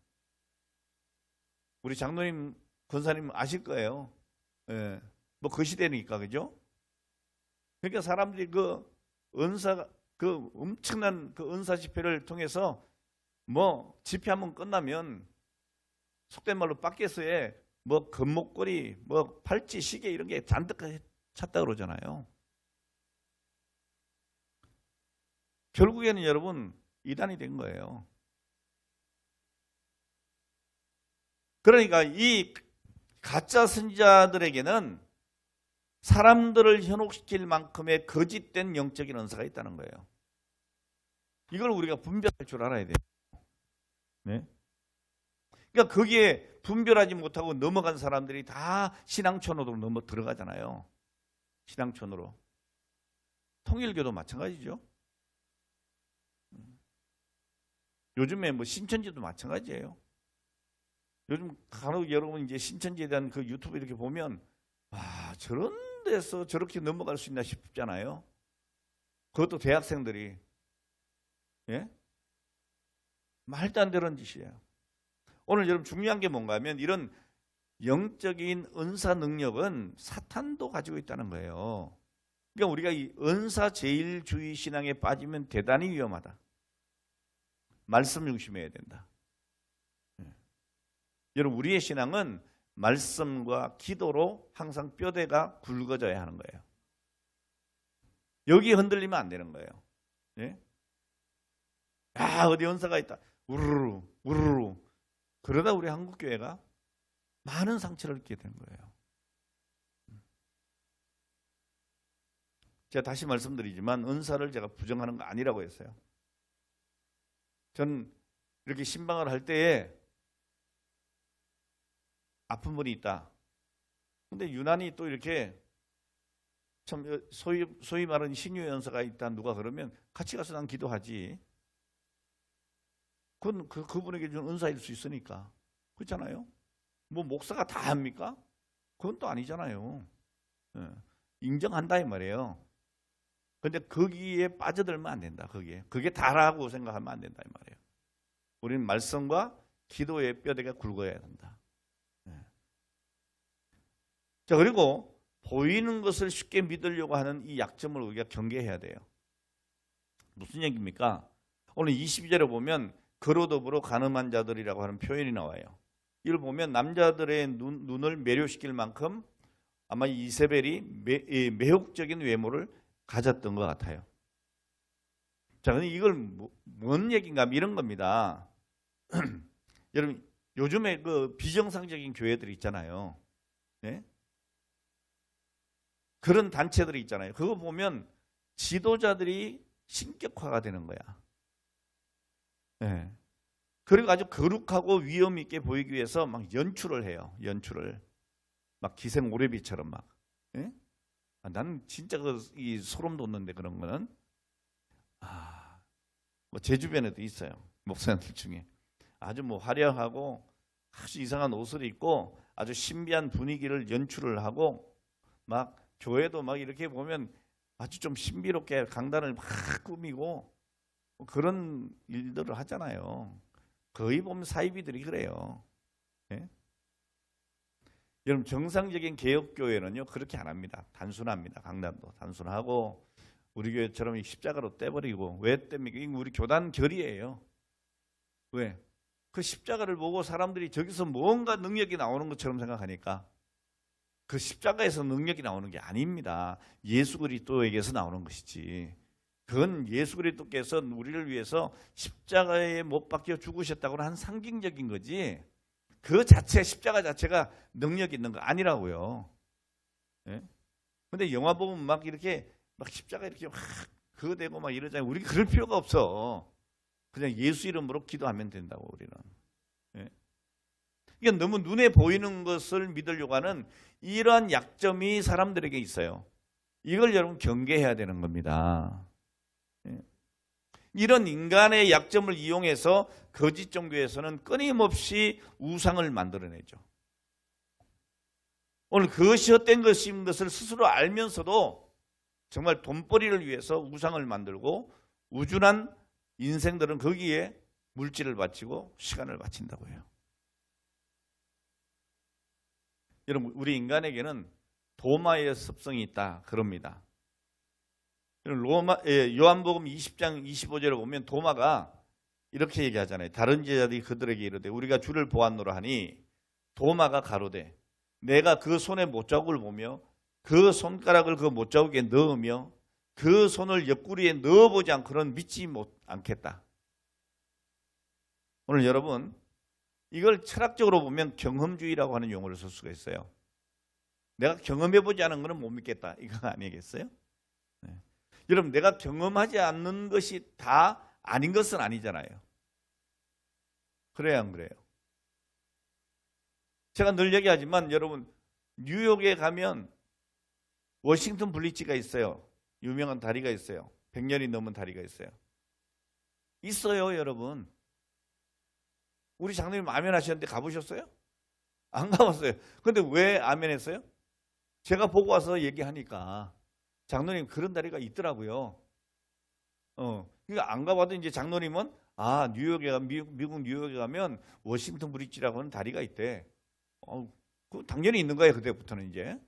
우리 장로님, 권사님 아실 거예요. 예. 뭐 그 시대니까, 그죠? 그러니까 사람들이 그 엄청난 그 은사 집회를 통해서 뭐 집회하면 끝나면 속된 말로 밖에서의 뭐 금목걸이, 뭐 팔찌, 시계 이런 게 잔뜩 찼다 그러잖아요. 결국에는 여러분 이단이 된 거예요. 그러니까 이 가짜 선지자들에게는 사람들을 현혹시킬 만큼의 거짓된 영적인 은사가 있다는 거예요. 이걸 우리가 분별할 줄 알아야 돼요. 네? 그러니까 거기에 분별하지 못하고 넘어간 사람들이 다 신앙촌으로 들어가잖아요. 신앙촌으로. 통일교도 마찬가지죠. 요즘에 뭐 신천지도 마찬가지예요. 요즘 간혹 여러분 이제 신천지에 대한 그 유튜브 이렇게 보면 저런 데서 저렇게 넘어갈 수 있나 싶잖아요. 그것도 대학생들이. 예? 말도 안 되는 짓이에요. 오늘 여러분 중요한 게 뭔가 하면 이런 영적인 은사 능력은 사탄도 가지고 있다는 거예요. 그러니까 우리가 이 은사 제일주의 신앙에 빠지면 대단히 위험하다. 말씀 중심해야 된다. 여러분 우리의 신앙은 말씀과 기도로 항상 뼈대가 굵어져야 하는 거예요. 여기 흔들리면 안 되는 거예요. 예? 어디 은사가 있다. 우르르 우르르. 그러다 우리 한국교회가 많은 상처를 입게 된 거예요. 제가 다시 말씀드리지만 은사를 제가 부정하는 거 아니라고 했어요. 전 이렇게 신방을 할 때에 아픈 분이 있다. 근데 유난히 또 이렇게 참 소위 말하는 신유의 은사가 있다 누가 그러면 같이 가서 난 기도하지. 그건 그분에게 준 은사일 수 있으니까. 그렇잖아요. 뭐 목사가 다 합니까? 그건 또 아니잖아요. 인정한다 이 말이에요. 근데 거기에 빠져들면 안 된다. 그게 다라고 생각하면 안 된다 이 말이에요. 우리는 말씀과 기도의 뼈대가 굵어야 된다. 자, 그리고 보이는 것을 쉽게 믿으려고 하는 이 약점을 우리가 경계해야 돼요. 무슨 얘기입니까? 오늘 22절에 보면 거로더불어 가늠한 자들이라고 하는 표현이 나와요. 이걸 보면 남자들의 눈을 매료시킬 만큼 아마 이세벨이 매혹적인 외모를 가졌던 것 같아요. 자, 근데 이걸 뭔 얘기인가 이런 겁니다. 여러분 요즘에 그 비정상적인 교회들이 있잖아요. 네? 그런 단체들이 있잖아요. 그거 보면 지도자들이 신격화가 되는 거야. 네. 그리고 아주 거룩하고 위험 있게 보이기 위해서 막 연출을 해요. 연출을 막 기생 오래비처럼 막. 네? 나는 진짜 이 소름 돋는데 그런 거는 뭐 제 주변에도 있어요. 목사님들 중에 아주 뭐 화려하고 아주 이상한 옷을 입고 아주 신비한 분위기를 연출을 하고 막 교회도 막 이렇게 보면 아주 좀 신비롭게 강단을 막 꾸미고 그런 일들을 하잖아요. 거의 보면 사이비들이 그래요. 예? 여러분 정상적인 개혁교회는요 그렇게 안 합니다. 단순합니다. 강단도 단순하고 우리 교회처럼 십자가로 떼버리고. 왜 뗍니까? 이거 우리 교단 결의예요. 왜? 그 십자가를 보고 사람들이 저기서 뭔가 능력이 나오는 것처럼 생각하니까 그 십자가에서 능력이 나오는 게 아닙니다. 예수 그리스도에게서 나오는 것이지. 그건 예수 그리스도께서 우리를 위해서 십자가에 못 박혀 죽으셨다고는 한 상징적인 거지. 그 자체 십자가 자체가 능력 있는 거 아니라고요. 예? 근데 영화 보면 막 이렇게 막 십자가 이렇게 막 그거 되고 막 이러잖아요. 우리 그럴 필요가 없어. 그냥 예수 이름으로 기도하면 된다고 우리는. 예? 그러니까 너무 눈에 보이는 것을 믿으려고 하는 이러한 약점이 사람들에게 있어요. 이걸 여러분 경계해야 되는 겁니다. 예? 이런 인간의 약점을 이용해서 거짓 종교에서는 끊임없이 우상을 만들어내죠. 오늘 그것이 헛된 것인 것을 스스로 알면서도 정말 돈벌이를 위해서 우상을 만들고 우준한 인생들은 거기에 물질을 바치고 시간을 바친다고 해요. 여러분, 우리 인간에게는 도마의 습성이 있다 그럽니다. 요한복음 20장 25절에 보면 도마가 이렇게 얘기하잖아요. 다른 제자들이 그들에게 이르되 우리가 주를 보았노라 하니 도마가 가로되 내가 그 손의 못자국을 보며 그 손가락을 그 못자국에 넣으며 그 손을 옆구리에 넣어보지 않고는 믿지 않겠다. 오늘 여러분, 이걸 철학적으로 보면 경험주의라고 하는 용어를 쓸 수가 있어요. 내가 경험해보지 않은 것은 못 믿겠다, 이거 아니겠어요? 네. 여러분, 내가 경험하지 않는 것이 다 아닌 것은 아니잖아요. 그래야 안 그래요? 제가 늘 얘기하지만 여러분, 뉴욕에 가면 워싱턴 블리치가 있어요. 유명한 다리가 있어요. 100년이 넘은 다리가 있어요. 있어요, 여러분. 우리 장로님 아멘 하셨는데 가보셨어요? 안 가봤어요. 근데 왜 아멘 했어요? 제가 보고 와서 얘기하니까 장로님 그런 다리가 있더라고요. 그러니까 안 가봐도 이제 장로님은 뉴욕에 미국 뉴욕에 가면 워싱턴 브리지라고 하는 다리가 있대. 그 당연히 있는 거예요. 그때부터는 이제.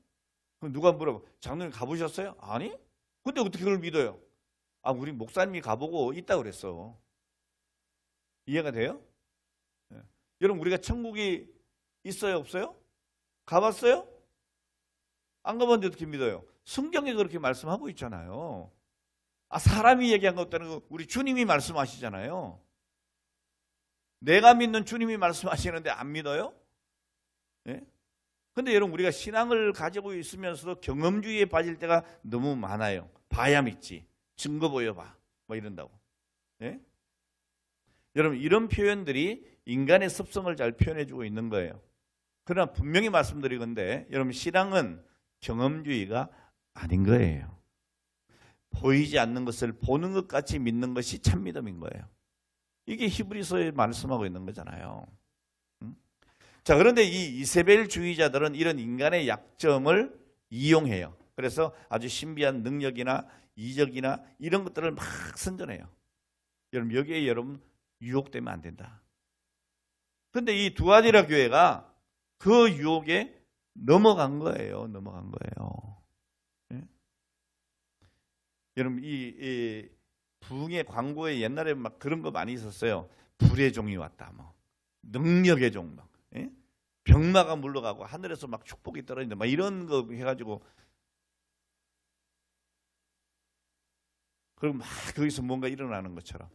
그럼 누가 물어봐. 장로님 가보셨어요? 아니? 근데 어떻게 그걸 믿어요? 우리 목사님이 가보고 있다고 그랬어. 이해가 돼요? 네. 여러분, 우리가 천국이 있어요, 없어요? 가봤어요? 안 가봤는데 어떻게 믿어요? 성경에 그렇게 말씀하고 있잖아요. 사람이 얘기한 것도 아니고 우리 주님이 말씀하시잖아요. 내가 믿는 주님이 말씀하시는데 안 믿어요? 네? 근데 여러분, 우리가 신앙을 가지고 있으면서도 경험주의에 빠질 때가 너무 많아요. 봐야 믿지. 증거 보여봐. 뭐 이런다고. 네? 여러분, 이런 표현들이 인간의 습성을 잘 표현해주고 있는 거예요. 그러나 분명히 말씀드리건데 여러분, 신앙은 경험주의가 아닌 거예요. 보이지 않는 것을 보는 것 같이 믿는 것이 참 믿음인 거예요. 이게 히브리서에 말씀하고 있는 거잖아요. 자, 그런데 이 이세벨주의자들은 이런 인간의 약점을 이용해요. 그래서 아주 신비한 능력이나 이적이나 이런 것들을 막 선전해요. 여러분, 여기에 여러분 유혹되면 안 된다. 그런데 이 두아디라 교회가 그 유혹에 넘어간 거예요. 넘어간 거예요. 네? 여러분, 이 부흥의 광고에 옛날에 막 그런 거 많이 있었어요. 불의 종이 왔다, 뭐 능력의 종, 막 예? 병마가 물러가고 하늘에서 막 축복이 떨어진다, 막 이런 거 해가지고, 그리고 막 거기서 뭔가 일어나는 것처럼.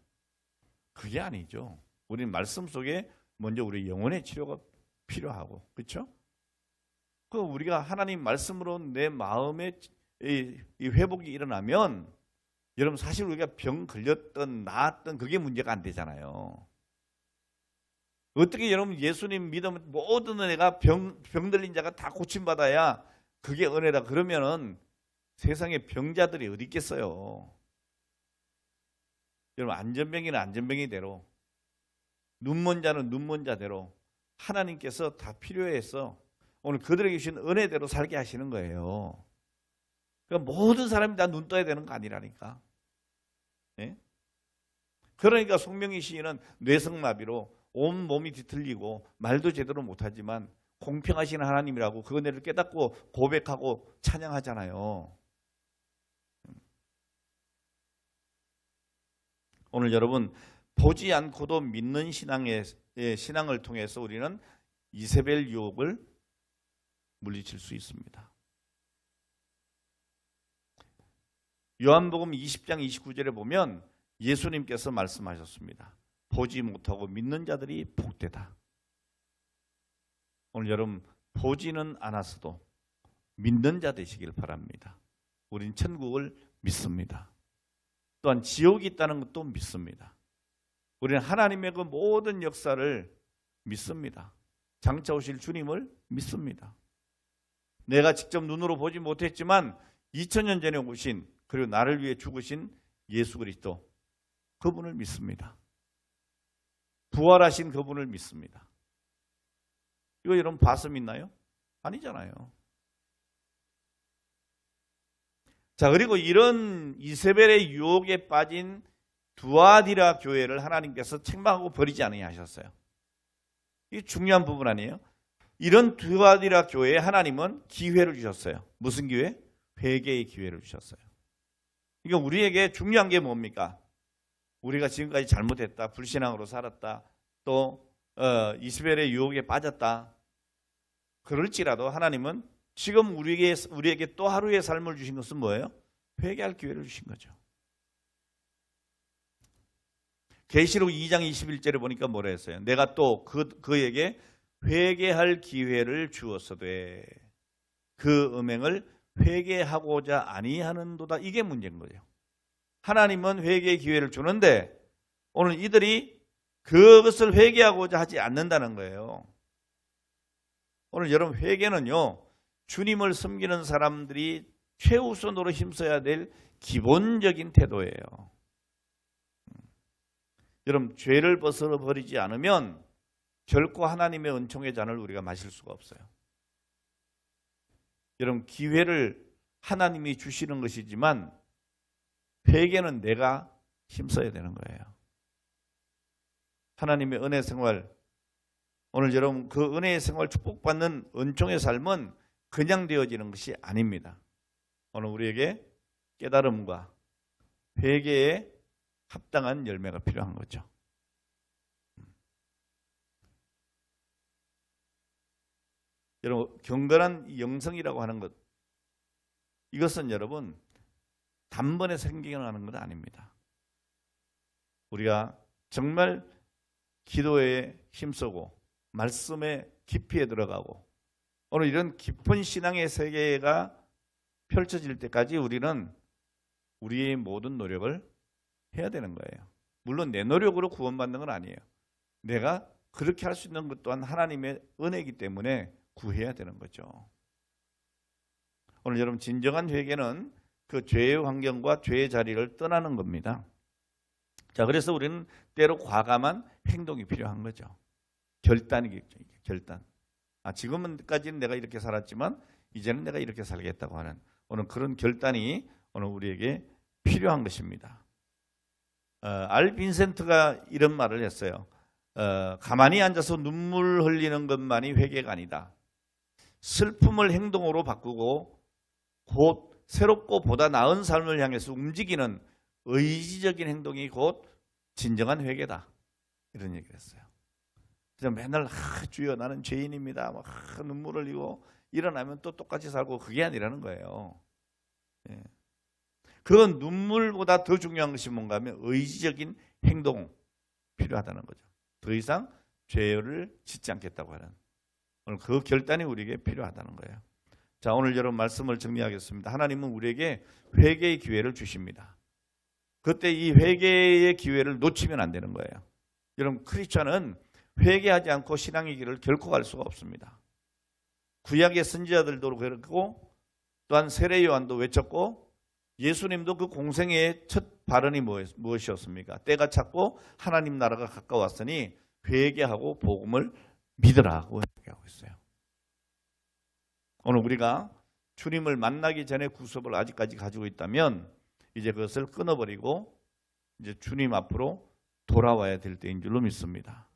그게 아니죠. 우리는 말씀 속에 먼저 우리 영혼의 치료가 필요하고, 그렇죠? 그 우리가 하나님 말씀으로 내 마음의 이 회복이 일어나면, 여러분, 사실 우리가 병 걸렸던 나았던 그게 문제가 안 되잖아요. 어떻게 여러분 예수님 믿으면 모든 은혜가 병 들린 자가 다 고침받아야 그게 은혜다 그러면은 세상에 병자들이 어디 있겠어요. 여러분, 안전병이는 안전병이대로, 눈먼 자는 눈먼 자대로 하나님께서 다 필요해서 오늘 그들에게 주신 은혜대로 살게 하시는 거예요. 그러니까 모든 사람이 다 눈 떠야 되는 거 아니라니까. 예? 그러니까 송명희 시인은 뇌성마비로 온 몸이 뒤틀리고 말도 제대로 못하지만 공평하신 하나님이라고 그 은혜를 깨닫고 고백하고 찬양하잖아요. 오늘 여러분, 보지 않고도 믿는 신앙을 통해서 우리는 이세벨 유혹을 물리칠 수 있습니다. 요한복음 20장 29절에 보면 예수님께서 말씀하셨습니다. 보지 못하고 믿는 자들이 복되다. 오늘 여러분, 보지는 않았어도 믿는 자 되시길 바랍니다. 우린 천국을 믿습니다. 또한 지옥이 있다는 것도 믿습니다. 우리는 하나님의 그 모든 역사를 믿습니다. 장차 오실 주님을 믿습니다. 내가 직접 눈으로 보지 못했지만 2000년 전에 오신, 그리고 나를 위해 죽으신 예수 그리스도, 그분을 믿습니다. 부활하신 그분을 믿습니다. 이거 여러분 봐서 믿나요? 아니잖아요. 자, 그리고 이런 이세벨의 유혹에 빠진 두아디라 교회를 하나님께서 책망하고 버리지 아니하셨어요. 이게 중요한 부분 아니에요? 이런 두아디라 교회에 하나님은 기회를 주셨어요. 무슨 기회? 회개의 기회를 주셨어요. 그러니까 우리에게 중요한 게 뭡니까? 우리가 지금까지 잘못했다, 불신앙으로 살았다, 또 이세벨의 유혹에 빠졌다. 그럴지라도 하나님은 지금 우리에게 또 하루의 삶을 주신 것은 뭐예요? 회개할 기회를 주신 거죠. 계시록 2장 21절에 보니까 뭐라 했어요? 내가 또 그에게 회개할 기회를 주었어되 그 음행을 회개하고자 아니하는도다. 이게 문제인 거죠. 하나님은 회개의 기회를 주는데 오늘 이들이 그것을 회개하고자 하지 않는다는 거예요. 오늘 여러분 회개는요, 주님을 섬기는 사람들이 최우선으로 힘써야 될 기본적인 태도예요. 여러분 죄를 벗어버리지 않으면 결코 하나님의 은총의 잔을 우리가 마실 수가 없어요. 여러분 기회를 하나님이 주시는 것이지만 회개는 내가 힘써야 되는 거예요. 하나님의 은혜 생활, 오늘 여러분 그 은혜의 생활 축복받는 은총의 삶은 그냥 되어지는 것이 아닙니다. 오늘 우리에게 깨달음과 회개에 합당한 열매가 필요한 거죠. 여러분 경건한 영성이라고 하는 것, 이것은 여러분 단번에 생겨나는 건 아닙니다. 우리가 정말 기도에 힘쓰고 말씀의 깊이에 들어가고 오늘 이런 깊은 신앙의 세계가 펼쳐질 때까지 우리는 우리의 모든 노력을 해야 되는 거예요. 물론 내 노력으로 구원받는 건 아니에요. 내가 그렇게 할 수 있는 것 또한 하나님의 은혜이기 때문에 구해야 되는 거죠. 오늘 여러분 진정한 회개는 그 죄의 환경과 죄의 자리를 떠나는 겁니다. 자, 그래서 우리는 때로 과감한 행동이 필요한 거죠. 결단이겠죠. 결단. 지금까지는 내가 이렇게 살았지만 이제는 내가 이렇게 살겠다고 하는 오늘 그런 결단이 오늘 우리에게 필요한 것입니다. 알 빈센트가 이런 말을 했어요. 가만히 앉아서 눈물 흘리는 것만이 회개가 아니다. 슬픔을 행동으로 바꾸고 곧 새롭고 보다 나은 삶을 향해서 움직이는 의지적인 행동이 곧 진정한 회개다. 이런 얘기를 했어요. 그래서 맨날 주여 나는 죄인입니다. 막 눈물 흘리고 일어나면 또 똑같이 살고 그게 아니라는 거예요. 예. 그건 눈물보다 더 중요한 것이 뭔가 하면 의지적인 행동 필요하다는 거죠. 더 이상 죄를 짓지 않겠다고 하는 오늘 그 결단이 우리에게 필요하다는 거예요. 자, 오늘 여러분 말씀을 정리하겠습니다. 하나님은 우리에게 회개의 기회를 주십니다. 그때 이 회개의 기회를 놓치면 안 되는 거예요. 여러분 크리스천은 회개하지 않고 신앙의 길을 결코 갈 수가 없습니다. 구약의 선지자들도 그렇고 또한 세례 요한도 외쳤고 예수님도 그 공생애의 첫 발언이 무엇이었습니까? 때가 찼고 하나님 나라가 가까웠으니 회개하고 복음을 믿으라고 얘기하고 있어요. 오늘 우리가 주님을 만나기 전에 구습을 아직까지 가지고 있다면 이제 그것을 끊어버리고 이제 주님 앞으로 돌아와야 될 때인 줄로 믿습니다.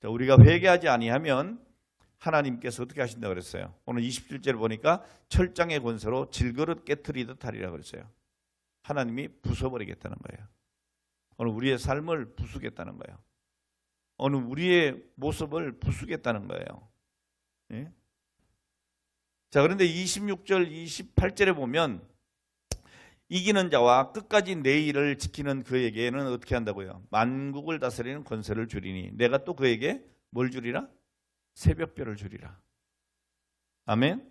자, 우리가 회개하지 아니하면 하나님께서 어떻게 하신다고 그랬어요? 오늘 27절을 보니까 철장의 권세로 질그릇 깨트리듯 하리라 그랬어요. 하나님이 부숴버리겠다는 거예요. 오늘 우리의 삶을 부수겠다는 거예요. 오늘 우리의 모습을 부수겠다는 거예요. 예? 자, 그런데 26절, 28절에 보면 이기는 자와 끝까지 내 일을 지키는 그에게는 어떻게 한다고요? 만국을 다스리는 권세를 주리니 내가 또 그에게 뭘 주리라? 새벽별을 주리라. 아멘.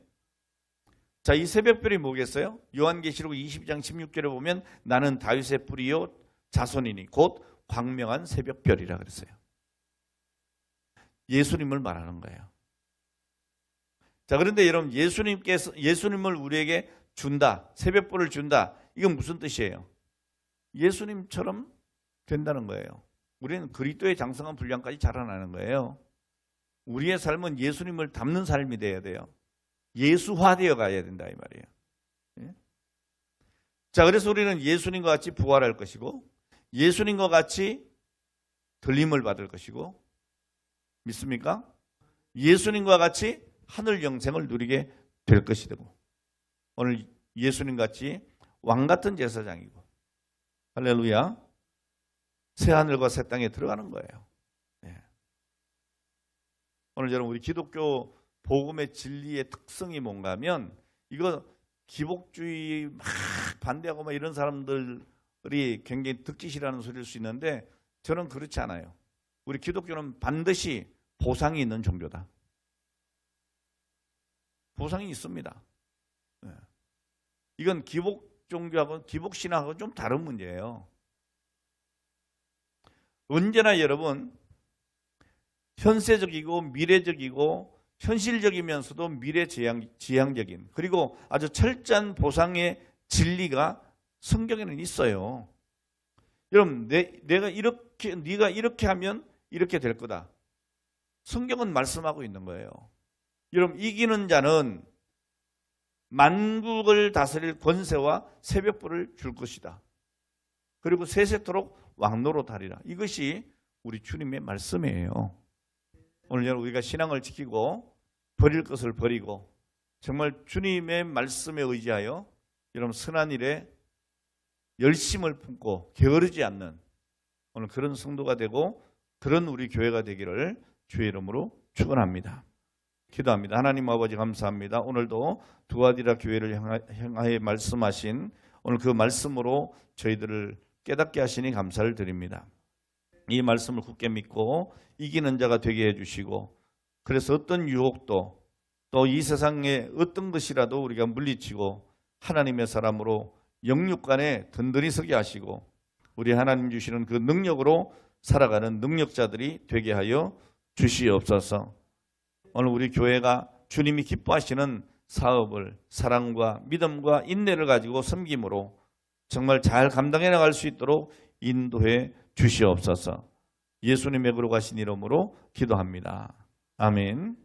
자, 이 새벽별이 뭐겠어요? 요한계시록 22장 16절에 보면 나는 다윗의 뿌리요 자손이니 곧 광명한 새벽별이라 그랬어요. 예수님을 말하는 거예요. 자, 그런데 여러분 예수님을 우리에게 준다, 새벽별을 준다. 이건 무슨 뜻이에요? 예수님처럼 된다는 거예요. 우리는 그리스도의 장성한 분량까지 자라나는 거예요. 우리의 삶은 예수님을 닮는 삶이 돼야 돼요. 예수화되어 가야 된다 이 말이에요. 예? 자, 그래서 우리는 예수님과 같이 부활할 것이고 예수님과 같이 들림을 받을 것이고, 믿습니까? 예수님과 같이 하늘 영생을 누리게 될 것이 되고, 오늘 예수님 같이 왕 같은 제사장이고, 할렐루야, 새 하늘과 새 땅에 들어가는 거예요. 네. 오늘 여러분, 우리 기독교 복음의 진리의 특성이 뭔가 하면, 이거 기복주의 막 반대하고 막 이런 사람들이 굉장히 듣기 싫어하는 소리일 수 있는데, 저는 그렇지 않아요. 우리 기독교는 반드시 보상이 있는 종교다. 보상이 있습니다. 네. 이건 기복 종교하고 기복 신앙하고 좀 다른 문제예요. 언제나 여러분, 현세적이고 미래적이고 현실적이면서도 미래지향적인, 그리고 아주 철저한 보상의 진리가 성경에는 있어요. 여러분, 네가 이렇게 하면 이렇게 될 거다. 성경은 말씀하고 있는 거예요. 여러분, 이기는 자는 만국을 다스릴 권세와 새벽불을 줄 것이다. 그리고 세세토록 왕노릇하리라. 이것이 우리 주님의 말씀이에요. 오늘 여러분, 우리가 신앙을 지키고 버릴 것을 버리고 정말 주님의 말씀에 의지하여 여러분 선한 일에 열심을 품고 게으르지 않는 오늘 그런 성도가 되고 그런 우리 교회가 되기를 주의 이름으로 축원합니다. 기도합니다. 하나님 아버지 감사합니다. 오늘도 두아디라 교회를 향하여 말씀하신 오늘 그 말씀으로 저희들을 깨닫게 하시니 감사를 드립니다. 이 말씀을 굳게 믿고 이기는 자가 되게 해주시고, 그래서 어떤 유혹도 또 이 세상의 어떤 것이라도 우리가 물리치고 하나님의 사람으로 영육간에 든든히 서게 하시고 우리 하나님 주시는 그 능력으로 살아가는 능력자들이 되게 하여 주시옵소서. 오늘 우리 교회가 주님이 기뻐하시는 사업을 사랑과 믿음과 인내를 가지고 섬김으로 정말 잘 감당해 나갈 수 있도록 인도해 주시옵소서. 예수님의 거룩하신 이름으로 기도합니다. 아멘.